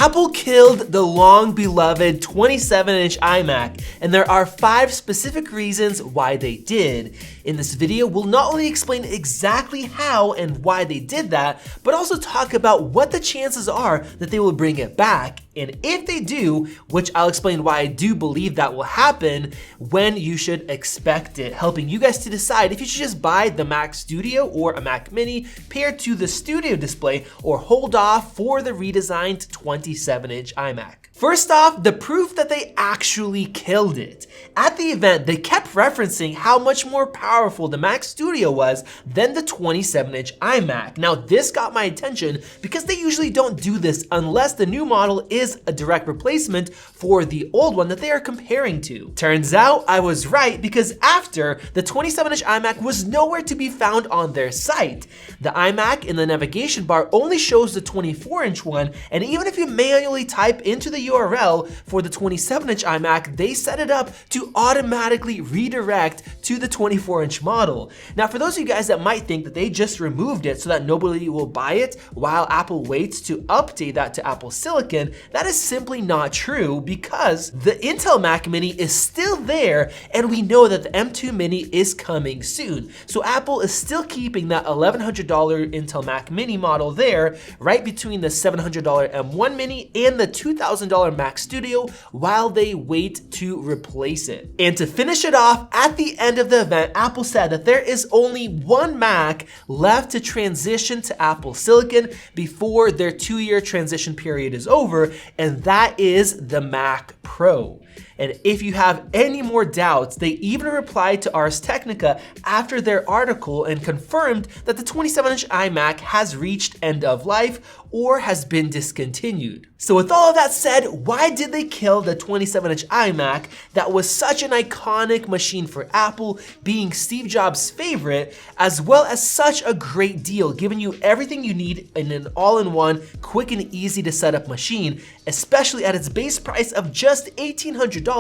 Apple killed the long-beloved 27-inch iMac, and there are 5 specific reasons why they did. In this video, we'll not only explain exactly how and why they did that, but also talk about what the chances are that they will bring it back, and if they do, which I'll explain why I do believe that will happen, when you should expect it, helping you guys to decide if you should just buy the Mac Studio or a Mac Mini paired to the Studio display, or hold off for the redesigned 27-inch iMac. First off, the proof that they actually killed it. At the event, they kept referencing how much more powerful the Mac Studio was than the 27-inch iMac. Now, this got my attention because they usually don't do this unless the new model is a direct replacement for the old one that they are comparing to. Turns out I was right, because after, the 27-inch iMac was nowhere to be found on their site. The iMac in the navigation bar only shows the 24-inch one, and even if you manually type into the URL for the 27-inch iMac, they set it up to automatically redirect to the 24-inch model. Now, for those of you guys that might think that they just removed it so that nobody will buy it while Apple waits to update that to Apple Silicon, that is simply not true, because the Intel Mac Mini is still there, and we know that the M2 Mini is coming soon. So Apple is still keeping that $1,100 Intel Mac Mini model there, right between the $700 M1 Mini and the $2,000 Mac Studio, while they wait to replace it. And to finish it off, at the end of the event, Apple said that there is only one Mac left to transition to Apple Silicon before their 2-year transition period is over, and that is the Mac Pro. And if you have any more doubts, they even replied to Ars Technica after their article and confirmed that the 27-inch iMac has reached end of life or has been discontinued. So with all of that said, why did they kill the 27-inch iMac that was such an iconic machine for Apple, being Steve Jobs' favorite, as well as such a great deal, giving you everything you need in an all-in-one, quick and easy to set up machine, especially at its base price of just $1,800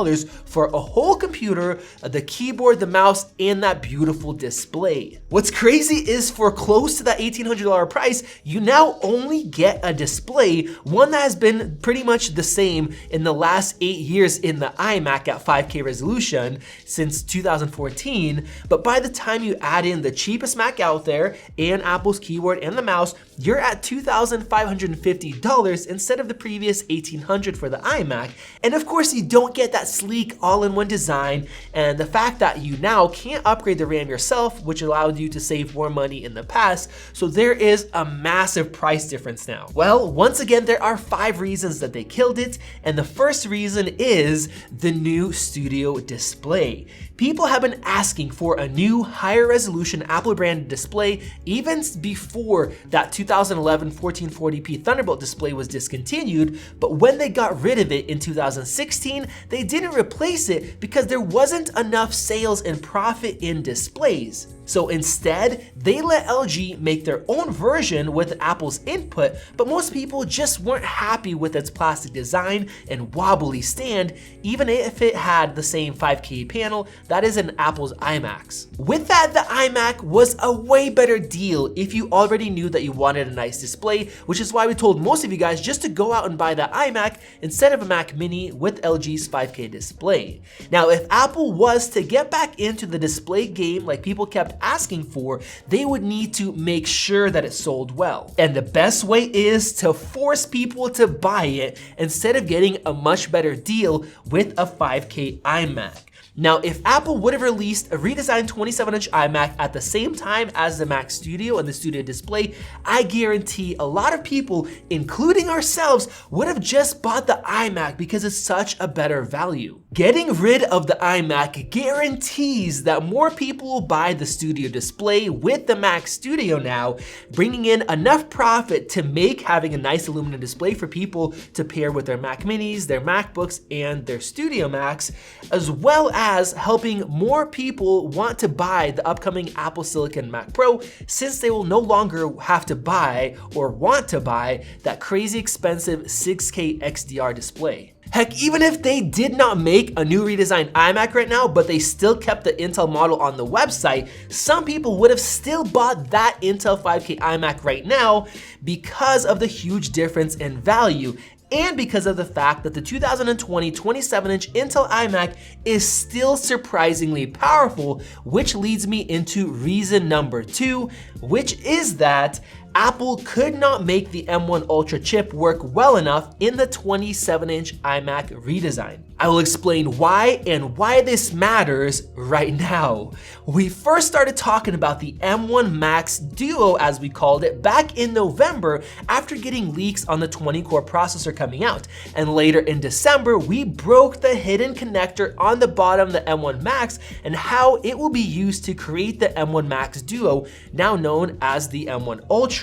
for a whole computer, the keyboard, the mouse, and that beautiful display. What's crazy is for close to that $1,800 price, you now only get a display, one that has been pretty much the same in the last 8 years in the iMac at 5K resolution since 2014, but by the time you add in the cheapest Mac out there and Apple's keyboard and the mouse, you're at $2,550 instead of the previous $1,800 for the iMac. And of course, you don't get that sleek all-in-one design, and the fact that you now can't upgrade the RAM yourself, which allowed you to save more money in the past, so there is a massive price difference now. Well, once again, there are 5 reasons that they killed it, and the first reason is the new Studio display. People have been asking for a new, higher resolution Apple branded display even before that 2011 1440p Thunderbolt display was discontinued, but when they got rid of it in 2016, they didn't replace it because there wasn't enough sales and profit in displays. So instead, they let LG make their own version with Apple's input, but most people just weren't happy with its plastic design and wobbly stand, even if it had the same 5K panel that is in Apple's iMacs. With that, the iMac was a way better deal if you already knew that you wanted a nice display, which is why we told most of you guys just to go out and buy the iMac instead of a Mac Mini with LG's 5K display. Now, if Apple was to get back into the display game like people kept asking for, they would need to make sure that it sold well. And the best way is to force people to buy it instead of getting a much better deal with a 5K iMac. Now, if Apple would have released a redesigned 27-inch iMac at the same time as the Mac Studio and the Studio display, I guarantee a lot of people, including ourselves, would have just bought the iMac because it's such a better value. Getting rid of the iMac guarantees that more people will buy the Studio display with the Mac Studio now, bringing in enough profit to make having a nice aluminum display for people to pair with their Mac Minis, their MacBooks, and their Studio Macs, as well as helping more people want to buy the upcoming Apple Silicon Mac Pro, since they will no longer have to buy or want to buy that crazy expensive 6K XDR display. Heck, even if they did not make a new redesigned iMac right now, but they still kept the Intel model on the website, some people would have still bought that Intel 5K iMac right now because of the huge difference in value. and because of the fact that the 2020 27-inch Intel iMac is still surprisingly powerful, which leads me into reason number 2, which is that Apple could not make the M1 Ultra chip work well enough in the 27-inch iMac redesign. I will explain why and why this matters right now. We first started talking about the M1 Max Duo, as we called it, back in November after getting leaks on the 20-core processor coming out. And later in December, we broke the hidden connector on the bottom of the M1 Max and how it will be used to create the M1 Max Duo, now known as the M1 Ultra.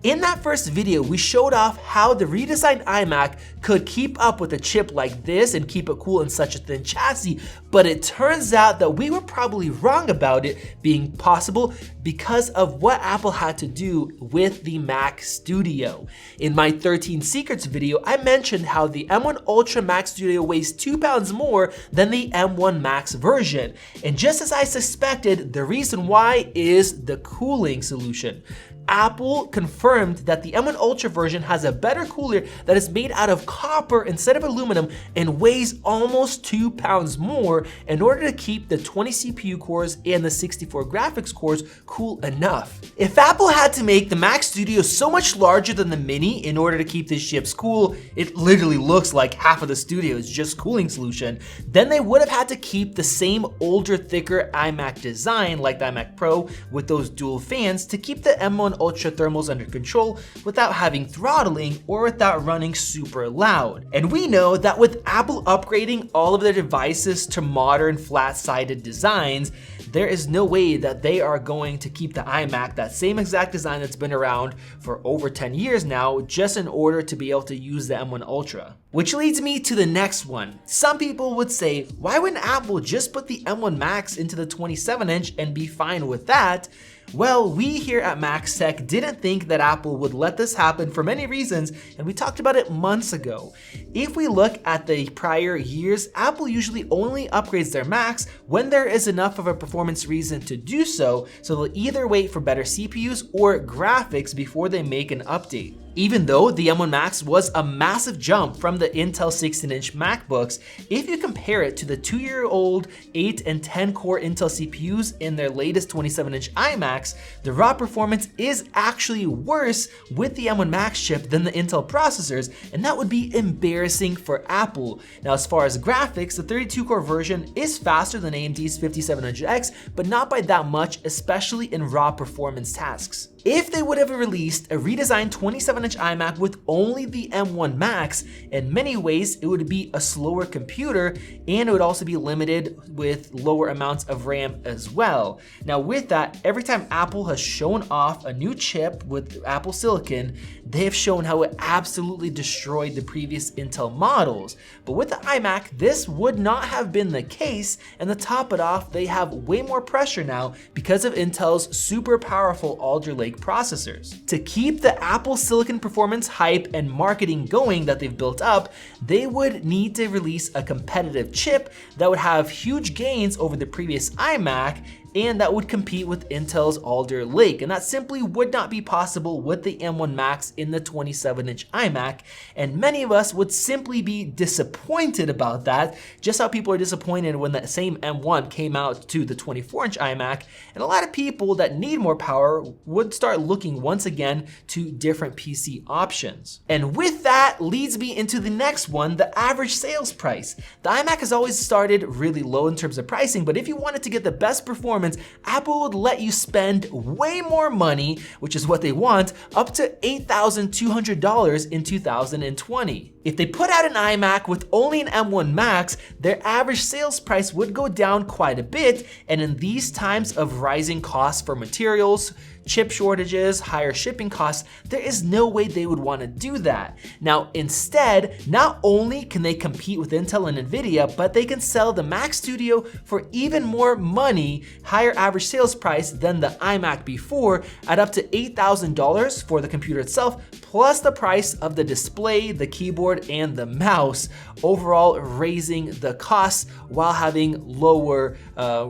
In that first video, we showed off how the redesigned iMac could keep up with a chip like this and keep it cool in such a thin chassis, but it turns out that we were probably wrong about it being possible because of what Apple had to do with the Mac Studio. In my 13 Secrets video, I mentioned how the M1 Ultra Mac Studio weighs 2 pounds more than the M1 Max version. And just as I suspected, the reason why is the cooling solution. Apple confirmed that the M1 Ultra version has a better cooler that is made out of copper instead of aluminum and weighs almost 2 pounds more in order to keep the 20 CPU cores and the 64 graphics cores cool enough. If Apple had to make the Mac Studio so much larger than the Mini in order to keep these chips cool, it literally looks like half of the Studio is just cooling solution, then they would have had to keep the same older, thicker iMac design like the iMac Pro with those dual fans to keep the M1 Ultra thermals under control without having throttling or without running super loud. And we know that with Apple upgrading all of their devices to modern flat-sided designs, there is no way that they are going to keep the iMac, that same exact design that's been around for over 10 years now, just in order to be able to use the M1 Ultra. Which leads me to the next one. Some people would say, why wouldn't Apple just put the M1 Max into the 27-inch and be fine with that? Well, we here at Max Tech didn't think that Apple would let this happen for many reasons, and we talked about it months ago. If we look at the prior years, Apple usually only upgrades their Macs when there is enough of a performance reason to do so, so they'll either wait for better CPUs or graphics before they make an update. Even though the M1 Max was a massive jump from the Intel 16-inch MacBooks, if you compare it to the 2-year-old 8 and 10 core Intel CPUs in their latest 27-inch iMacs, the raw performance is actually worse with the M1 Max chip than the Intel processors, and that would be embarrassing for Apple. Now, as far as graphics, the 32-core version is faster than AMD's 5700X, but not by that much, especially in raw performance tasks. If they would have released a redesigned 27-inch iMac with only the M1 Max, in many ways it would be a slower computer and it would also be limited with lower amounts of RAM as well. Now with that, every time Apple has shown off a new chip with Apple Silicon, they have shown how it absolutely destroyed the previous Intel models. But with the iMac, this would not have been the case, and to top it off, they have way more pressure now because of Intel's super powerful Alder Lake processors. To keep the Apple Silicon performance hype and marketing going that they've built up, they would need to release a competitive chip that would have huge gains over the previous iMac and that would compete with Intel's Alder Lake, and that simply would not be possible with the M1 Max in the 27-inch iMac, and many of us would simply be disappointed about that, just how people are disappointed when that same M1 came out to the 24-inch iMac, and a lot of people that need more power would start looking once again to different PC options. And with that leads me into the next one, the average sales price. The iMac has always started really low in terms of pricing, but if you wanted to get the best performance, Apple would let you spend way more money, which is what they want, up to $8,200 in 2020. If they put out an iMac with only an M1 Max, their average sales price would go down quite a bit, and in these times of rising costs for materials, chip shortages, higher shipping costs, there is no way they would want to do that. Now, instead, not only can they compete with Intel and Nvidia, but they can sell the Mac Studio for even more money, higher average sales price than the iMac before, at up to $8,000 for the computer itself, plus the price of the display, the keyboard, and the mouse, overall raising the costs while having lower,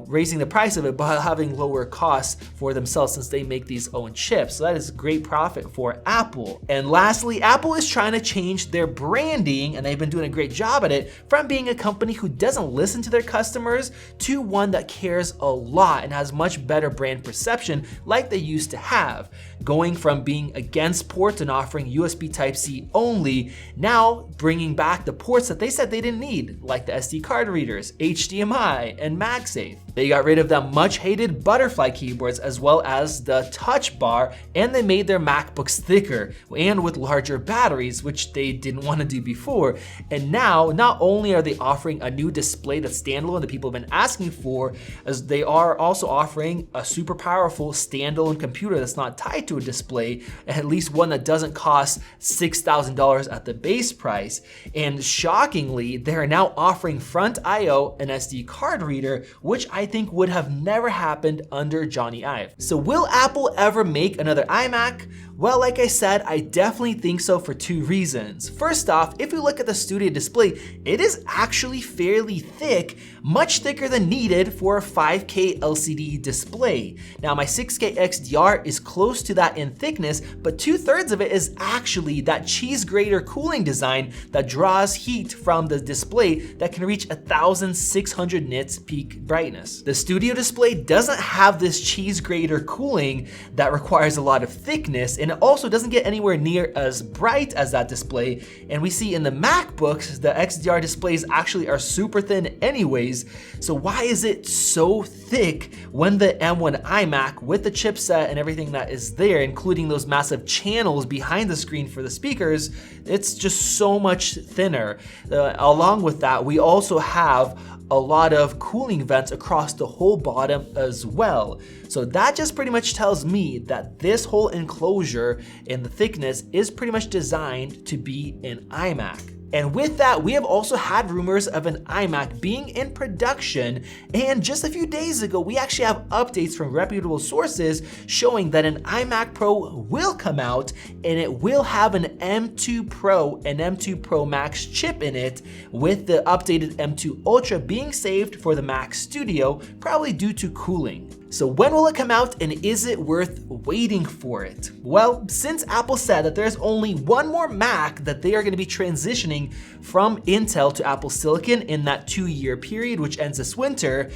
raising the price of it, but having lower costs for themselves since they make make these own chips. So that is great profit for Apple. And lastly, Apple is trying to change their branding, and they've been doing a great job at it, from being a company who doesn't listen to their customers to one that cares a lot and has much better brand perception like they used to have. Going from being against ports and offering USB Type-C only, now bringing back the ports that they said they didn't need, like the SD card readers, HDMI, and MagSafe. They got rid of the much hated butterfly keyboards as well as the touch bar, and they made their MacBooks thicker and with larger batteries, which they didn't want to do before. And now, not only are they offering a new display that's standalone that people have been asking for, as they are also offering a super powerful standalone computer that's not tied to a display, at least one that doesn't cost $6,000 at the base price. And shockingly, they're now offering front I/O and SD card reader, which I think would have never happened under Johnny Ive. So will Apple ever make another iMac? Well, like I said, I definitely think so for two reasons. First off, if we look at the Studio display, it is actually fairly thick, much thicker than needed for a 5K LCD display. Now, my 6K XDR is close to that in thickness, but 2/3 of it is actually that cheese grater cooling design that draws heat from the display that can reach 1,600 nits peak brightness. The Studio display doesn't have this cheese grater cooling that requires a lot of thickness, and it also doesn't get anywhere near as bright as that display. And we see in the MacBooks, the XDR displays actually are super thin anyways. So why is it so thick when the M1 iMac with the chipset and everything that is there, including those massive channels behind the screen for the speakers, it's just so much thinner. Along with that, we also have a lot of cooling vents across the whole bottom as well. So that just pretty much tells me that this whole enclosure and the thickness is pretty much designed to be an iMac. And with that, we have also had rumors of an iMac being in production, and just a few days ago, we actually have updates from reputable sources showing that an iMac Pro will come out, and it will have an M2 Pro and M2 Pro Max chip in it, with the updated M2 Ultra being saved for the Mac Studio, probably due to cooling. So when will it come out, and is it worth waiting for it? Well, since Apple said that there's only one more Mac that they are going to be transitioning from Intel to Apple Silicon in that 2-year period, which ends this winter,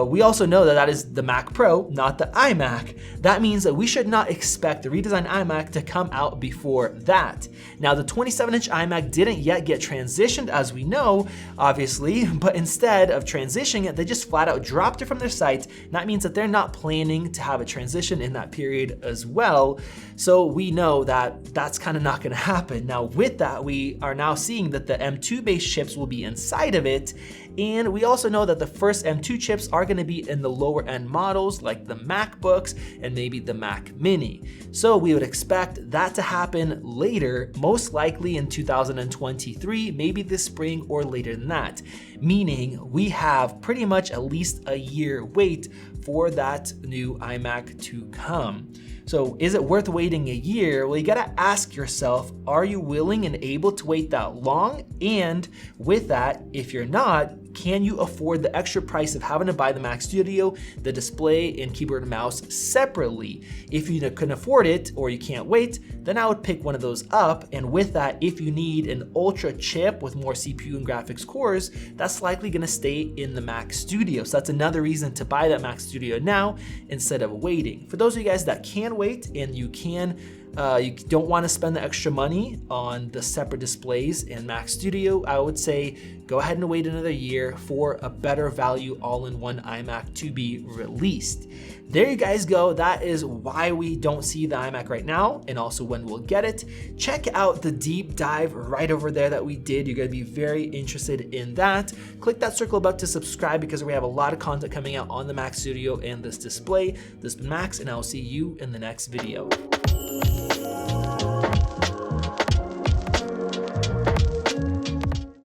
we also know that that is the Mac Pro, not the iMac. That means that we should not expect the redesigned iMac to come out before that. Now, the 27-inch iMac didn't yet get transitioned, as we know, obviously, but instead of transitioning it, they just flat out dropped it from their site. And that means that they're not planning to have a transition in that period as well. So we know that that's kind of not going to happen. Now, with that, we are now seeing that the M2 based chips will be inside of it. And we also know that the first M2 chips are going to be in the lower end models like the MacBooks and maybe the Mac Mini. So we would expect that to happen later, most likely in 2023, maybe this spring or later than that. Meaning we have pretty much at least a year wait for that new iMac to come. So is it worth waiting a year? Well, you gotta ask yourself, are you willing and able to wait that long? And with that, if you're not, can you afford the extra price of having to buy the Mac Studio, the display, and keyboard and mouse separately? If you couldn't afford it or you can't wait, then I would pick one of those up. And with that, if you need an Ultra chip with more CPU and graphics cores, that's likely gonna stay in the Mac Studio. So that's another reason to buy that Mac Studio now instead of waiting. For those of you guys that can wait and you don't want to spend the extra money on the separate displays in Mac Studio, I would say go ahead and wait another year for a better value all-in-one iMac to be released. There you guys go. That is why we don't see the iMac right now, and also when we'll get it. Check out the deep dive right over there that we did. You're going to be very interested in that. Click that circle button to subscribe because we have a lot of content coming out on the Mac Studio and this display. This has been Max, and I'll see you in the next video.